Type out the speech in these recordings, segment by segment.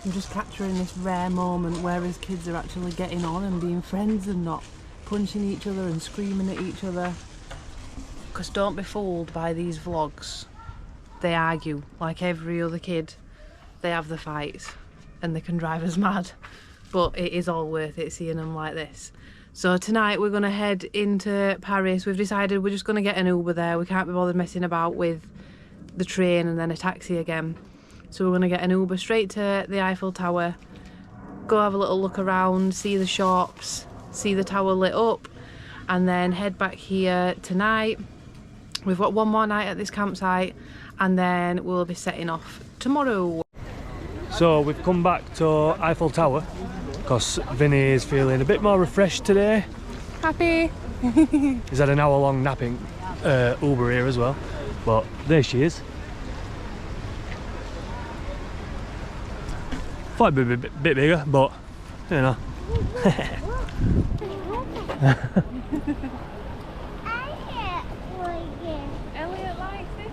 I'm just capturing this rare moment where his kids are actually getting on and being friends and not punching each other and screaming at each other. Because don't be fooled by these vlogs. They argue like every other kid. They have the fights and they can drive us mad. But it is all worth it seeing them like this. So tonight we're going to head into Paris. We've decided we're just going to get an Uber there. We can't be bothered messing about with the train and then a taxi again. So we're going to get an Uber straight to the Eiffel Tower, go have a little look around, see the shops, see the tower lit up, and then head back here tonight. We've got one more night at this campsite and then we'll be setting off tomorrow. So we've come back to Eiffel Tower because Vinny is feeling a bit more refreshed today. Happy? He's had an hour-long napping Uber here as well, but there she is. Thought it'd be a bit bigger, but you know. Elliot likes this.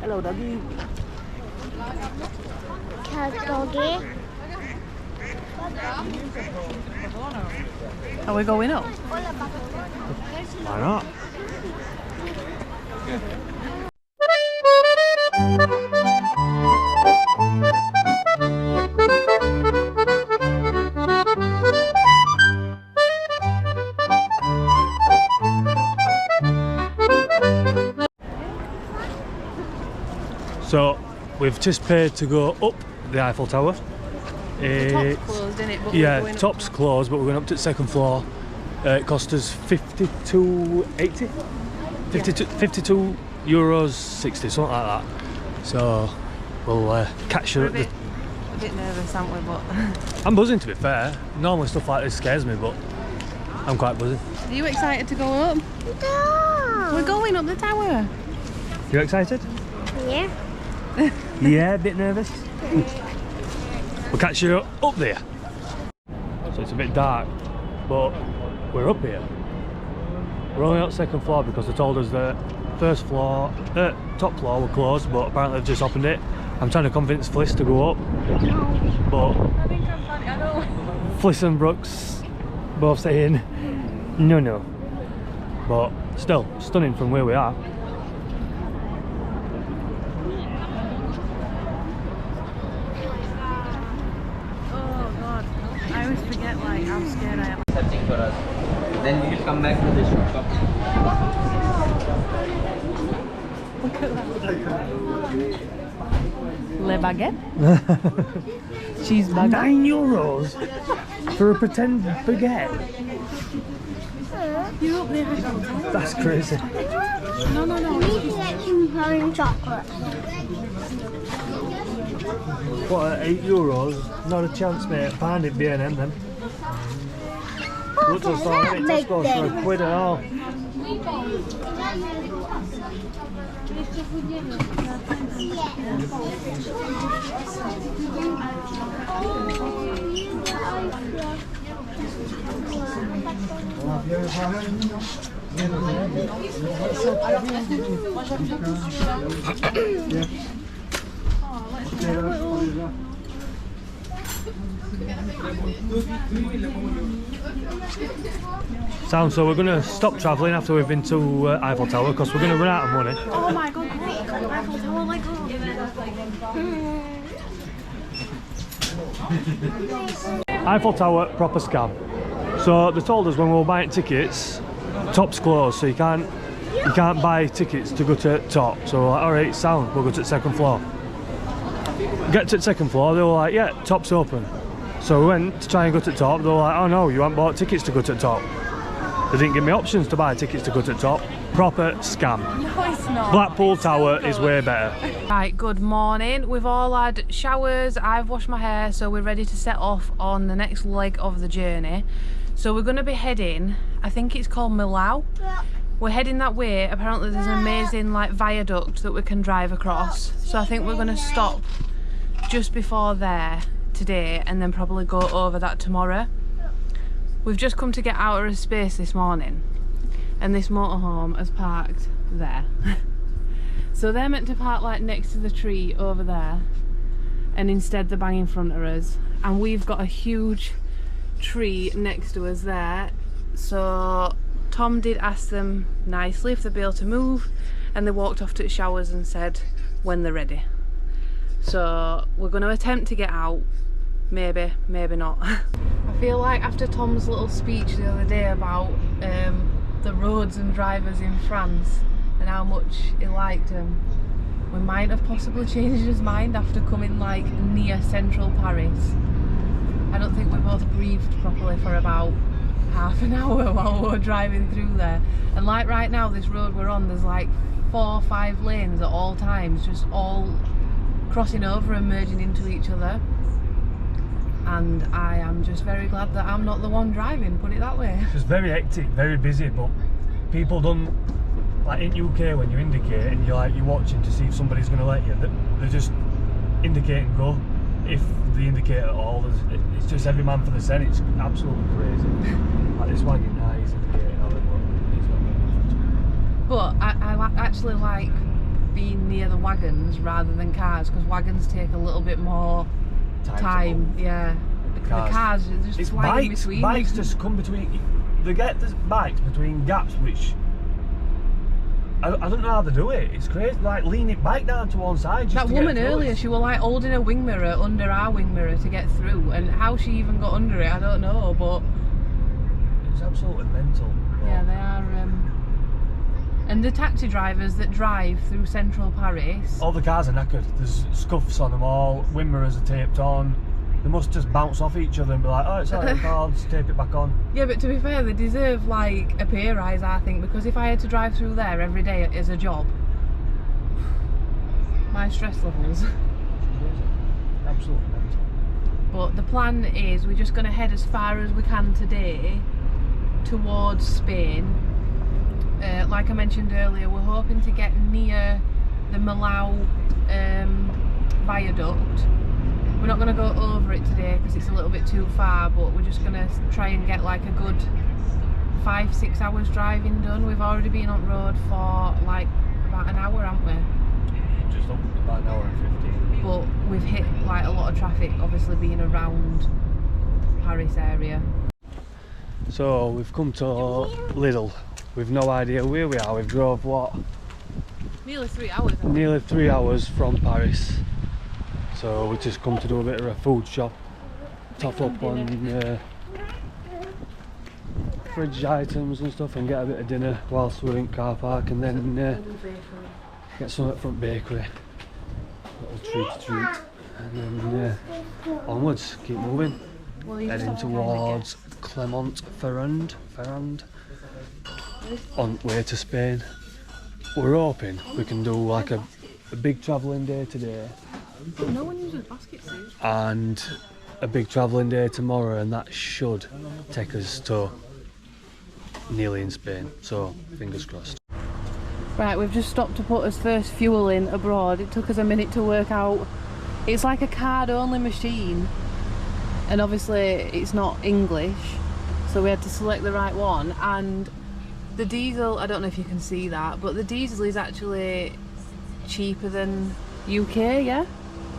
Hello, doggy. Doggy. Are we going up? Why not? So we've just paid to go up the Eiffel Tower. The top's closed, isn't it? But yeah, top's closed, but we're going up to the second floor. It cost us €52.80, 52 euros 60, something like that. So we'll catch her We're at a bit nervous, aren't we? But I'm buzzing, to be fair. Normally stuff like this scares me, but I'm quite buzzing. are you excited to go up? No. We're going up the tower. You excited? Yeah. Yeah, a bit nervous. We'll catch you up there. So it's a bit dark, but we're up here. We're only on the second floor because they told us that top floor were closed, but apparently they've just opened it. I'm trying to convince Fliss to go up, but I think I'm funny. I know. Fliss and Brooks both saying no. But still, stunning from where we are. I always forget like how scared I am. Searching for us. Then we will come back to the shop. Le baguette? Cheese baguette? €9 for a pretend baguette. You're up there. That's crazy. No. We need to get some home chocolate. What, at €8? Not a chance, mate. Find it B&M then. Looks like that it big just goes for thing? £1 and all. So we're going to stop travelling after we've been to Eiffel Tower because we're going to run out of money. Oh my god, great. Eiffel Tower, like Eiffel Tower, proper scam. So they told us when we were buying tickets, top's closed, so you can't buy tickets to go to top. So we're like, alright, sound, we'll go to the second floor. Get to the second floor, they were like, yeah, top's open. So we went to try and go to the top, they were like, oh no, you haven't bought tickets to go to the top. They didn't give me options to buy tickets to go to the top. Proper scam. No, it's not. Blackpool Tower is way better. Right, good morning. We've all had showers, I've washed my hair, so we're ready to set off on the next leg of the journey. So we're going to be heading, I think it's called Millau. we're heading that way. Apparently there's an amazing like viaduct that we can drive across, so I think we're going to stop just before there today and then probably go over that tomorrow. We've just come to get out of space this morning and this motorhome has parked there. So they're meant to park like next to the tree over there, and instead they're bang in front of us, and we've got a huge tree next to us there. So Tom did ask them nicely if they'd be able to move, and they walked off to the showers and said when they're ready. So we're going to attempt to get out, maybe, maybe not. I feel like after Tom's little speech the other day about the roads and drivers in France and how much he liked them, we might have possibly changed his mind after coming like near central Paris. I don't think we both breathed properly for about half an hour while we were driving through there. And like right now, this road we're on, there's like 4 or 5 lanes at all times, just all crossing over and merging into each other. And I am just very glad that I'm not the one driving, put it that way. It's very hectic, very busy, but people don't, like in UK when you indicate and you're watching to see if somebody's going to let you, they just indicate and go. If they indicate at all, it's just every man for the sen. It's absolutely crazy. Like this wagon now, he's indicating all it, but he's not getting But I actually like being near the wagons rather than cars, because wagons take a little bit more time. Yeah. The cars are just flying between. Bikes just come between. They get the bikes between gaps, which I don't know how they do it. It's crazy. Like lean it bike down to one side. Just that woman earlier, she was like holding a wing mirror under our wing mirror to get through, and how she even got under it, I don't know. But it's absolutely mental. Yeah, they are. And the taxi drivers that drive through central Paris, all the cars are knackered. There's scuffs on them all. Wing mirrors are taped on. They must just bounce off each other and be like, oh, it's alright, I'll just tape it back on. Yeah, but to be fair, they deserve like a pay rise, I think, because if I had to drive through there every day as a job, my stress levels. Absolutely mental. But the plan is we're just going to head as far as we can today towards Spain. Like I mentioned earlier, we're hoping to get near the Malau viaduct. We're not going to go over it today because it's a little bit too far, but we're just going to try and get like a good 5-6 hours driving done. We've already been on road for like about an hour, haven't we? Just about an hour and 15. But we've hit like a lot of traffic, obviously being around Paris area. So we've come to Lidl. We've no idea where we are. We've drove what? Nearly 3 hours. Nearly 3 hours from Paris. So we've just come to do a bit of a food shop, top up on fridge items and stuff, and get a bit of dinner whilst we're in car park, and then get some at front bakery, little treat, and then onwards, keep moving, heading towards Clermont-Ferrand, on way to Spain. We're hoping we can do like a big travelling day today. No one uses baskets, dude. And a big travelling day tomorrow, and that should take us to nearly in Spain, so fingers crossed. Right, we've just stopped to put us first fuel in abroad. It took us a minute to work out. It's like a card only machine, and obviously it's not English, so we had to select the right one. And the diesel, I don't know if you can see that, but the diesel is actually cheaper than UK, yeah?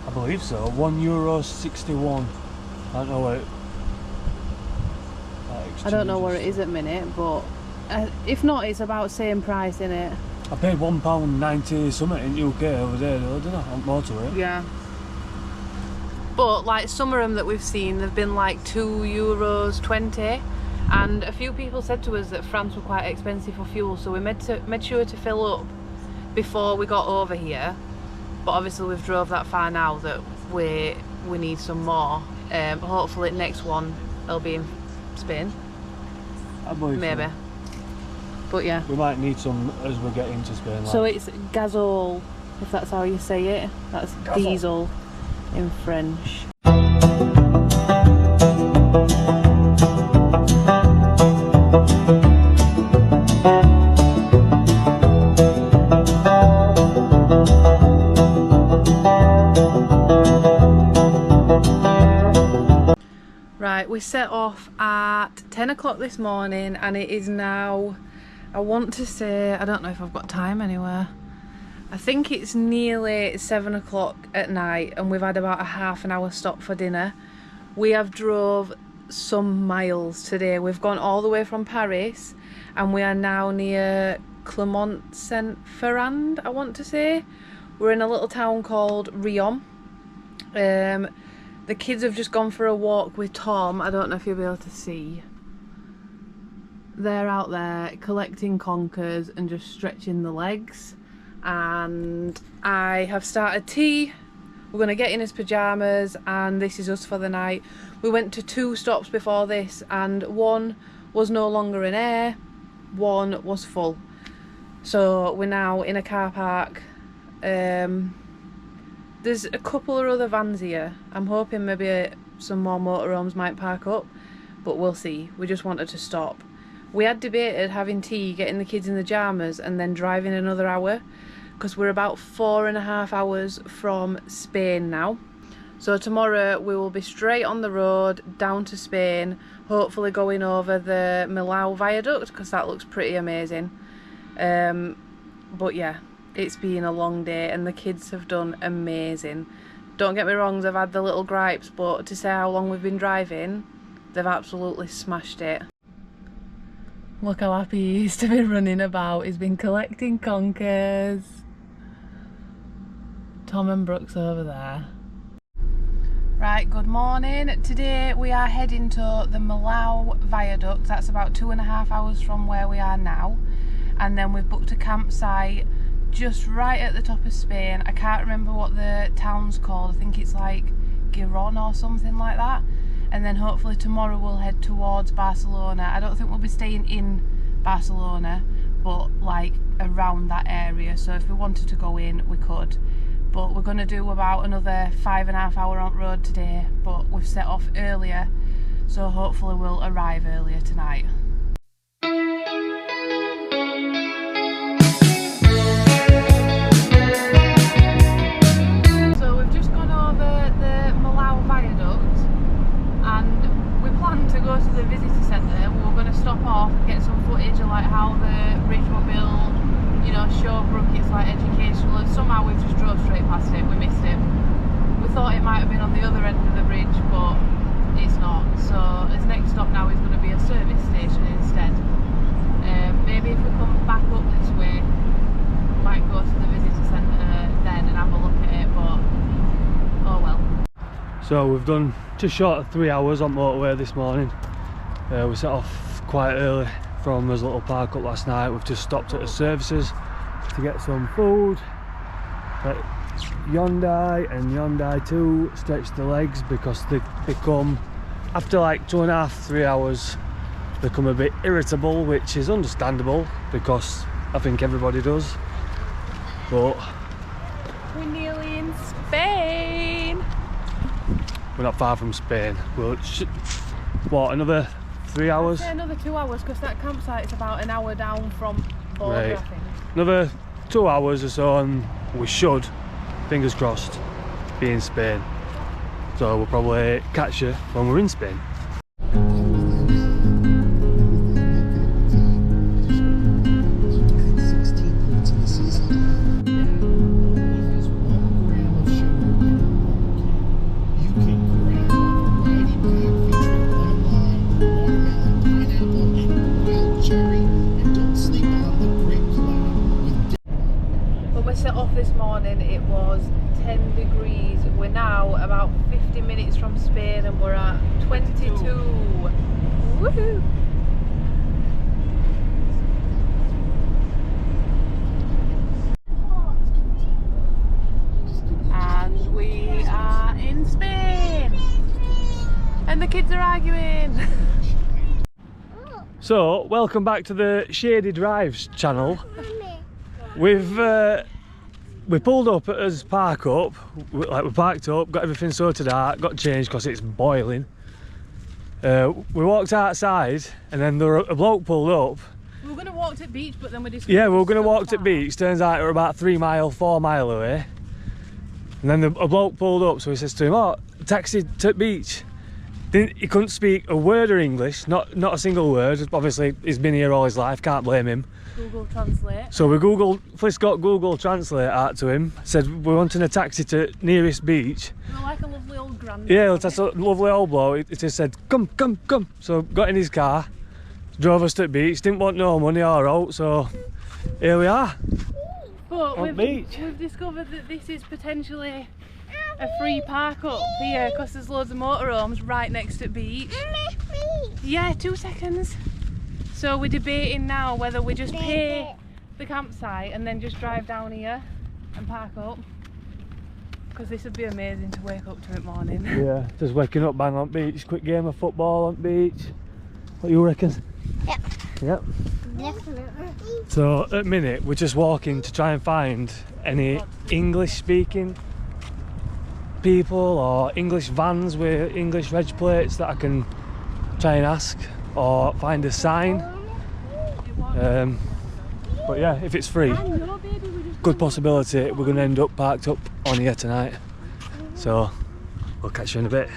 I believe so. €1.61. I don't know what I don't know where it is at minute, but if not, it's about same price, innit? I paid £1.90 something in UK over there though, didn't I? More to it. Yeah. But like some of them that we've seen, they've been like €2.20, and a few people said to us that France were quite expensive for fuel, so we made sure to fill up before we got over here. But obviously we've drove that far now that we need some more. Hopefully next one will be in Spain. I believe maybe. So. But yeah. We might need some as we get into Spain. So it's gazole, if that's how you say it. That's gazole. Diesel in French. off at 10 o'clock this morning and it is now, I want to say, I don't know if I've got time anywhere. I think it's nearly 7 o'clock at night and we've had about a half an hour stop for dinner. We have drove some miles today. We've gone all the way from Paris and we are now near Clermont-Saint-Ferrand, I want to say. We're in a little town called Riom. The kids have just gone for a walk with Tom. I don't know if you'll be able to see. They're out there collecting conkers and just stretching the legs. And I have started tea. We're going to get in his pyjamas and this is us for the night. We went to 2 stops before this and one was no longer in air, one was full. So we're now in a car park. There's a couple of other vans here. I'm hoping maybe some more motorhomes might park up, but we'll see. We just wanted to stop. We had debated having tea, getting the kids in the pyjamas and then driving another hour because we're about 4.5 hours from Spain now. So tomorrow we will be straight on the road down to Spain, hopefully going over the Millau Viaduct because that looks pretty amazing. But yeah, it's been a long day and the kids have done amazing. Don't get me wrong, they've had the little gripes, but to say how long we've been driving, they've absolutely smashed it. Look how happy he is to be running about. He's been collecting conkers. Tom and Brooks over there. Right, good morning. Today we are heading to the Millau Viaduct. That's about 2.5 hours from where we are now. And then we've booked a campsite just right at the top of Spain. I can't remember what the town's called. I think it's like Giron or something like that. And then hopefully tomorrow we'll head towards Barcelona. I don't think we'll be staying in Barcelona, but like around that area. So if we wanted to go in, we could. But we're going to do about another 5.5 hour on road today, but we've set off earlier, so hopefully we'll arrive earlier tonight. So we've just gone over the Millau Viaduct and we planned to go to the visitor centre. We were going to stop off and get some footage of like how the bridge were built, you know, show Brooke it's like educational, and somehow we've just drove straight past it. We missed it. We thought it might have been on the other end of the bridge, but it's not. So his next stop now is going to be a service station instead. Maybe if we come back up this way, we might go to the visitor centre then and have a look at it, but oh well. So we've done just short of 3 hours on motorway this morning. We set off quite early from this little park up last night. We've just stopped at the services to get some food. But Hyundai and Hyundai 2 stretch the legs because they become, after like 2.5, 3 hours, become a bit irritable, which is understandable because I think everybody does. But we're nearly in Spain. We're not far from Spain. Well, what, another 3 hours? I'd say another 2 hours because that campsite is about an hour down from border, right. I think. Another 2 hours or so and we should, fingers crossed, be in Spain. So we'll probably catch you when we're in Spain. This morning it was 10 degrees. We're now about 50 minutes from Spain and we're at 22. Woohoo! And we are in Spain and the kids are arguing. So welcome back to the Shady Drives channel. We pulled up at his park up, we parked up, got everything sorted out, got changed because it's boiling. We walked outside and then a bloke pulled up. We were going to walk to the beach, but then we just... Yeah, we were going to walk to the beach, turns out we're about 4 mile away. And then a bloke pulled up, so he says to him, oh, taxi to the beach. He couldn't speak a word of English, not a single word. Obviously, he's been here all his life, can't blame him. Google Translate. So Fliss got Google Translate out to him, said we're wanting a taxi to nearest beach. You're like a lovely old granddad. Yeah, that's a lovely old bloke. He just said, come. So got in his car, drove us to the beach, didn't want no money or out, so here we are. But On beach. we've discovered that this is potentially a free park up here because there's loads of motorhomes right next to the beach. Yeah, 2 seconds. So we're debating now whether we just pay the campsite and then just drive down here and park up. Because this would be amazing to wake up to it morning. Yeah, just waking up bang on beach, quick game of football on beach. What you reckon? Yep. Yep. Definitely. So at the minute we're just walking to try and find any English speaking people or English vans with English reg plates that I can try and ask, or find a sign. But yeah, if it's free, good possibility we're going to end up parked up on here tonight. So we'll catch you in a bit.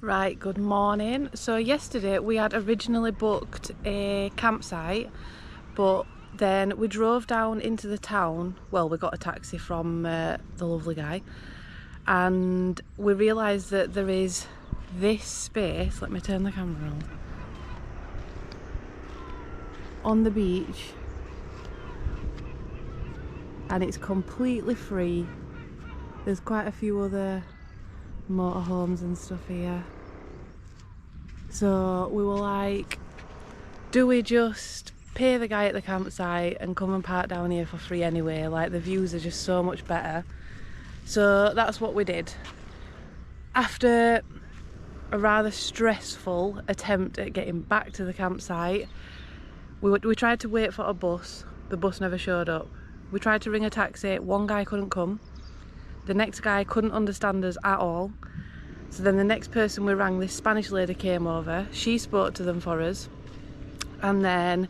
Right, good morning. So yesterday we had originally booked a campsite, but then we drove down into the town. Well, we got a taxi from the lovely guy, and we realised that there is this space. Let me turn the camera on the beach, and it's completely free. There's quite a few other motorhomes and stuff here. So we were like, do we just pay the guy at the campsite and come and park down here for free anyway? Like, the views are just so much better. So that's what we did. After a rather stressful attempt at getting back to the campsite, we tried to wait for a bus. The bus never showed up. We tried to ring a taxi. One guy couldn't come. The next guy couldn't understand us at all. So then the next person we rang, this Spanish lady came over. She spoke to them for us. And then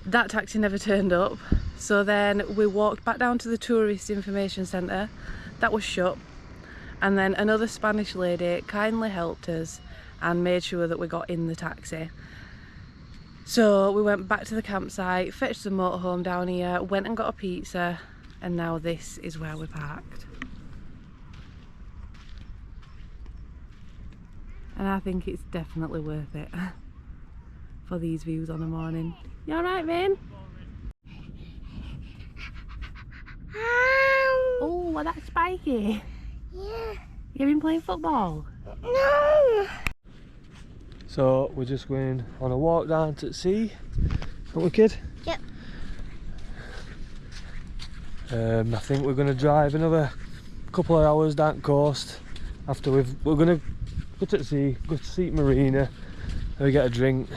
that taxi never turned up. So then we walked back down to the tourist information centre. That was shut. And then another Spanish lady kindly helped us and made sure that we got in the taxi. So we went back to the campsite, fetched the motorhome down here, went and got a pizza, and now this is where we parked. And I think it's definitely worth it for these views on a morning. You alright, Vin? Oh, well, that's spiky. Yeah. You been playing football? No. So we're just going on a walk down to the sea, aren't we, kid? Yep. I think we're going to drive another couple of hours down the coast after we're going to go to the sea, go to Sea Marina, and we get a drink,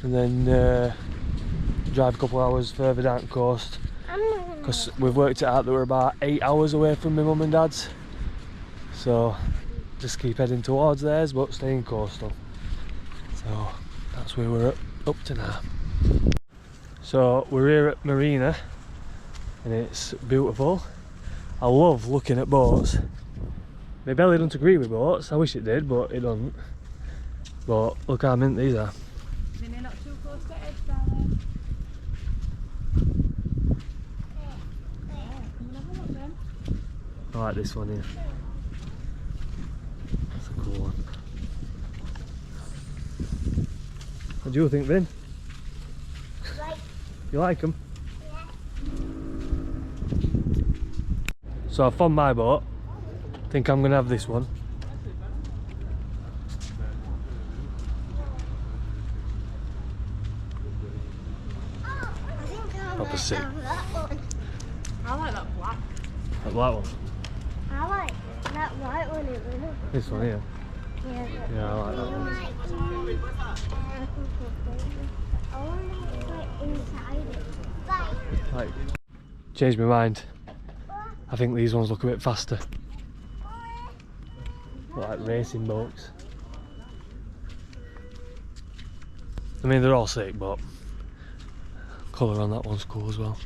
and then drive a couple of hours further down the coast, because we've worked it out that we're about 8 hours away from my mum and dad's. So just keep heading towards theirs but staying coastal. So that's where we're up to now. So we're here at Marina and it's beautiful. I love looking at boats. My belly doesn't agree with boats. I wish it did, but it doesn't. But look how mint these are. Minnie, not too close to edge, darling. I like this one here. That's a cool one. What do you think, Vin? Right. You like them? Yeah. So I found my boat. I think I'm going to have this one. That black one. I like that white one. It was. This one here. Yeah. Yeah, I like that one. I want to put inside it. Right. Changed my mind. I think these ones look a bit faster. Like racing boats. I mean, they're all sick, but colour on that one's cool as well.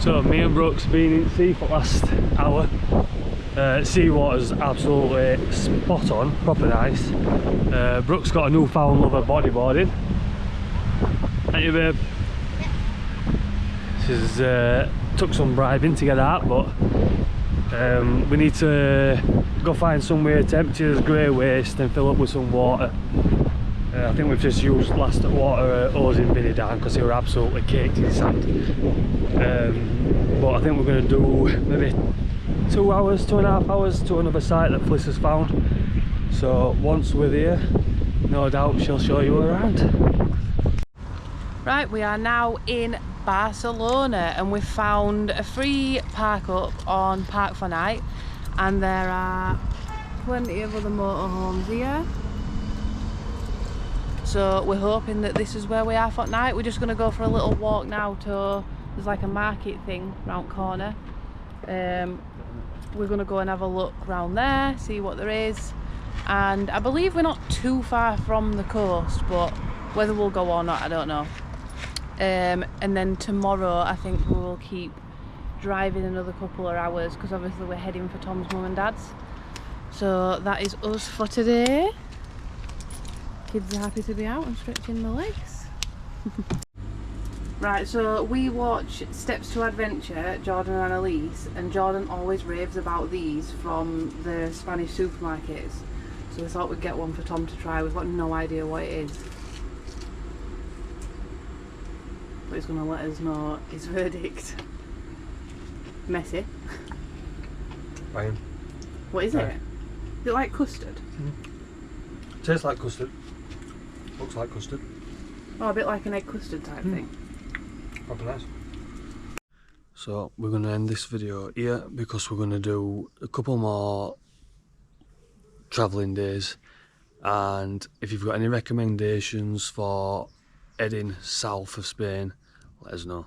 So me and Brooks been in sea for the last hour. Seawater's absolutely spot on, proper nice. Brooks got a newfound love of bodyboarding. Ain't you, babe? She's took some bribing to get that, but we need to go find somewhere to empty this grey waste and fill up with some water. I think we've just used last water hose in Vinny down because they were absolutely caked in sand. But I think we're going to do maybe 2 hours, 2.5 hours to another site that Fliss has found. So once we're there, no doubt she'll show you around. Right, we are now in Barcelona and we've found a free park up on Park for Night, and there are plenty of other motorhomes here. So we're hoping that this is where we are for night. We're just going to go for a little walk now to, there's like a market thing round corner. We're going to go and have a look round there, see what there is. And I believe we're not too far from the coast, but whether we'll go or not, I don't know. And then tomorrow I think we will keep driving another couple of hours because obviously we're heading for Tom's mum and dad's. So that is us for today. Kids are happy to be out and stretching their legs. Right, so we watch Steps to Adventure, Jordan and Elise, and Jordan always raves about these from the Spanish supermarkets. So we thought we'd get one for Tom to try. We've got no idea what it is. But he's going to let us know his verdict. Messy. Fine. What is it? Is it like custard? Tastes like custard. Looks like custard. Oh, a bit like an egg custard type thing. Proper nice. So we're going to end this video here because we're going to do a couple more travelling days, and if you've got any recommendations for heading south of Spain, let us know.